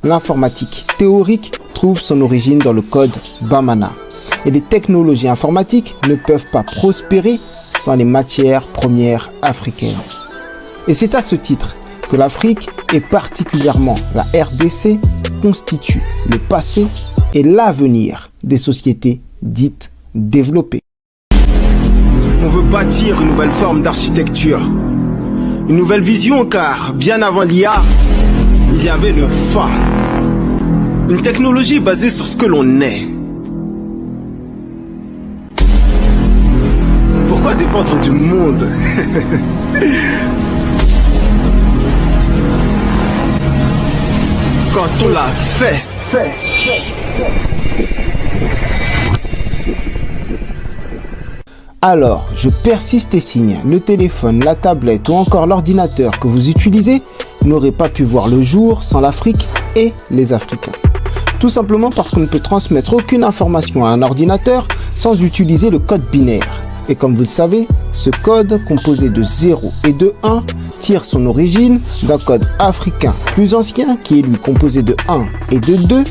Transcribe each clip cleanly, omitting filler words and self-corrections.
l'informatique théorique trouve son origine dans le code Bamana. Et les technologies informatiques ne peuvent pas prospérer sans les matières premières africaines. Et c'est à ce titre que l'Afrique, et particulièrement la RDC, constitue le passé et l'avenir des sociétés dites développées. On veut bâtir une nouvelle forme d'architecture, une nouvelle vision, car bien avant l'IA, il y avait le FA. Une technologie basée sur ce que l'on est. Pourquoi dépendre du monde? Quand on l'a fait. Alors, je persiste et signe, le téléphone, la tablette ou encore l'ordinateur que vous utilisez n'aurait pas pu voir le jour sans l'Afrique et les Africains. Tout simplement parce qu'on ne peut transmettre aucune information à un ordinateur sans utiliser le code binaire. Et comme vous le savez, ce code composé de 0 et de 1 tire son origine d'un code africain plus ancien qui est lui composé de 1 et de 2,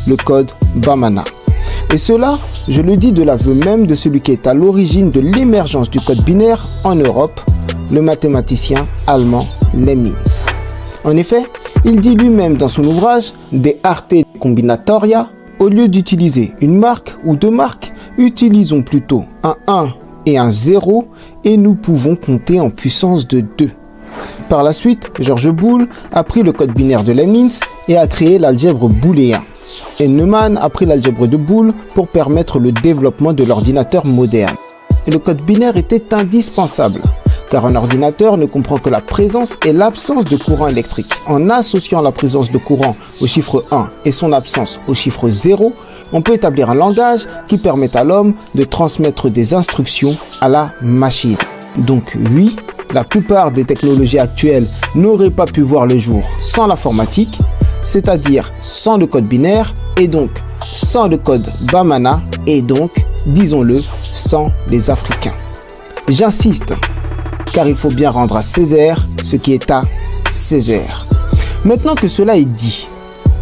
le code Bamana. Et cela, je le dis de l'aveu même de celui qui est à l'origine de l'émergence du code binaire en Europe, le mathématicien allemand Leibniz. En effet, il dit lui-même dans son ouvrage De Arte Combinatoria, au lieu d'utiliser une marque ou deux marques, utilisons plutôt un 1 et un 0 et nous pouvons compter en puissance de 2. Par la suite, Georges Boole a pris le code binaire de Leibniz et a créé l'algèbre booléen. Et Neumann a pris l'algèbre de Boole pour permettre le développement de l'ordinateur moderne. Et le code binaire était indispensable, car un ordinateur ne comprend que la présence et l'absence de courant électrique. En associant la présence de courant au chiffre 1 et son absence au chiffre 0, on peut établir un langage qui permet à l'homme de transmettre des instructions à la machine. Donc oui, la plupart des technologies actuelles n'auraient pas pu voir le jour sans l'informatique, c'est-à-dire sans le code binaire, et donc sans le code Bamana, et donc, disons-le, sans les Africains. J'insiste, car il faut bien rendre à Césaire ce qui est à Césaire. Maintenant que cela est dit,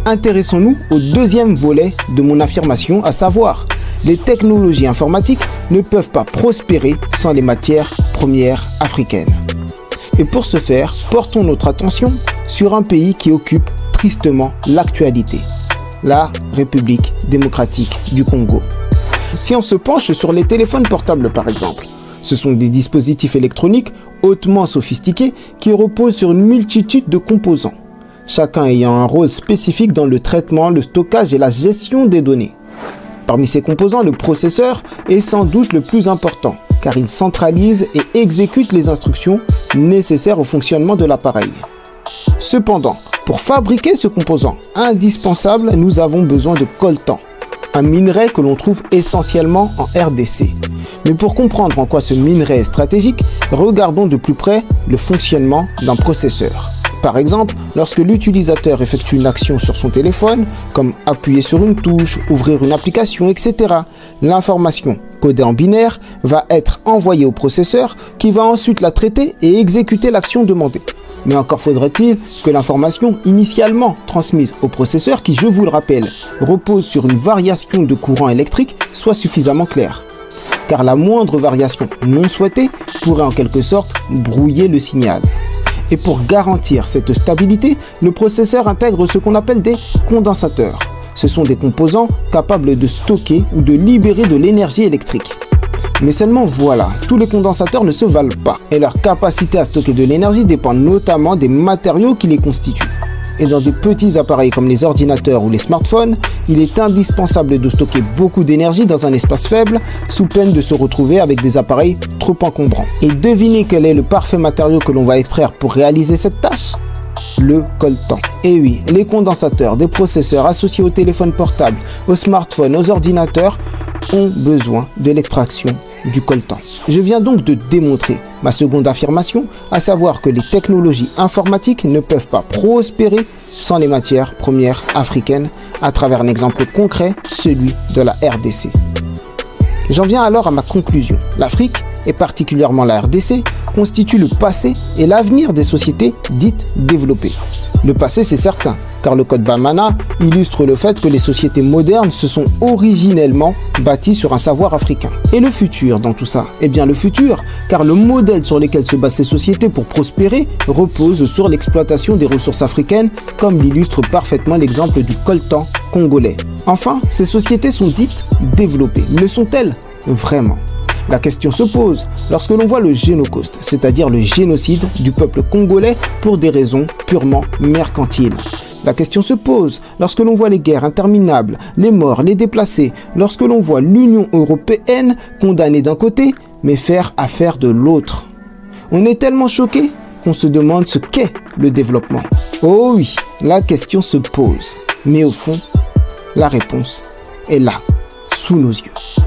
intéressons-nous au deuxième volet de mon affirmation, à savoir, les technologies informatiques ne peuvent pas prospérer sans les matières premières africaines. Et pour ce faire, portons notre attention sur un pays qui occupe tristement l'actualité, la République démocratique du Congo. Si on se penche sur les téléphones portables par exemple, ce sont des dispositifs électroniques hautement sophistiqués qui reposent sur une multitude de composants, chacun ayant un rôle spécifique dans le traitement, le stockage et la gestion des données. Parmi ces composants, le processeur est sans doute le plus important, car il centralise et exécute les instructions nécessaires au fonctionnement de l'appareil. Cependant, pour fabriquer ce composant indispensable, nous avons besoin de coltan, un minerai que l'on trouve essentiellement en RDC. Mais pour comprendre en quoi ce minerai est stratégique, regardons de plus près le fonctionnement d'un processeur. Par exemple, lorsque l'utilisateur effectue une action sur son téléphone, comme appuyer sur une touche, ouvrir une application, etc., l'information codée en binaire va être envoyée au processeur qui va ensuite la traiter et exécuter l'action demandée. Mais encore faudrait-il que l'information initialement transmise au processeur, qui, je vous le rappelle, repose sur une variation de courant électrique, soit suffisamment claire. Car la moindre variation non souhaitée pourrait en quelque sorte brouiller le signal. Et pour garantir cette stabilité, le processeur intègre ce qu'on appelle des condensateurs. Ce sont des composants capables de stocker ou de libérer de l'énergie électrique. Mais seulement voilà, tous les condensateurs ne se valent pas et leur capacité à stocker de l'énergie dépend notamment des matériaux qui les constituent. Et dans des petits appareils comme les ordinateurs ou les smartphones, il est indispensable de stocker beaucoup d'énergie dans un espace faible, sous peine de se retrouver avec des appareils trop encombrants. Et devinez quel est le parfait matériau que l'on va extraire pour réaliser cette tâche ? Le coltan. Et oui, les condensateurs des processeurs associés aux téléphones portables, aux smartphones, aux ordinateurs ont besoin de l'extraction du coltan. Je viens donc de démontrer ma seconde affirmation, à savoir que les technologies informatiques ne peuvent pas prospérer sans les matières premières africaines, à travers un exemple concret, celui de la RDC. J'en viens alors à ma conclusion. L'Afrique, et particulièrement la RDC, constitue le passé et l'avenir des sociétés dites développées. Le passé, c'est certain, car car le code Bamana illustre le fait que les sociétés modernes se sont originellement bâties sur un savoir africain. Et le futur dans tout ça? Eh bien le futur, car le modèle sur lequel se basent ces sociétés pour prospérer repose sur l'exploitation des ressources africaines, comme l'illustre parfaitement l'exemple du coltan congolais. Enfin, ces sociétés sont dites développées. Mais le sont-elles vraiment? La question se pose lorsque l'on voit le génocauste, c'est-à-dire le génocide du peuple congolais pour des raisons purement mercantiles. La question se pose lorsque l'on voit les guerres interminables, les morts, les déplacés, lorsque l'on voit l'Union européenne condamner d'un côté, mais faire affaire de l'autre. On est tellement choqué qu'on se demande ce qu'est le développement. Oh oui, la question se pose, mais au fond, la réponse est là, sous nos yeux.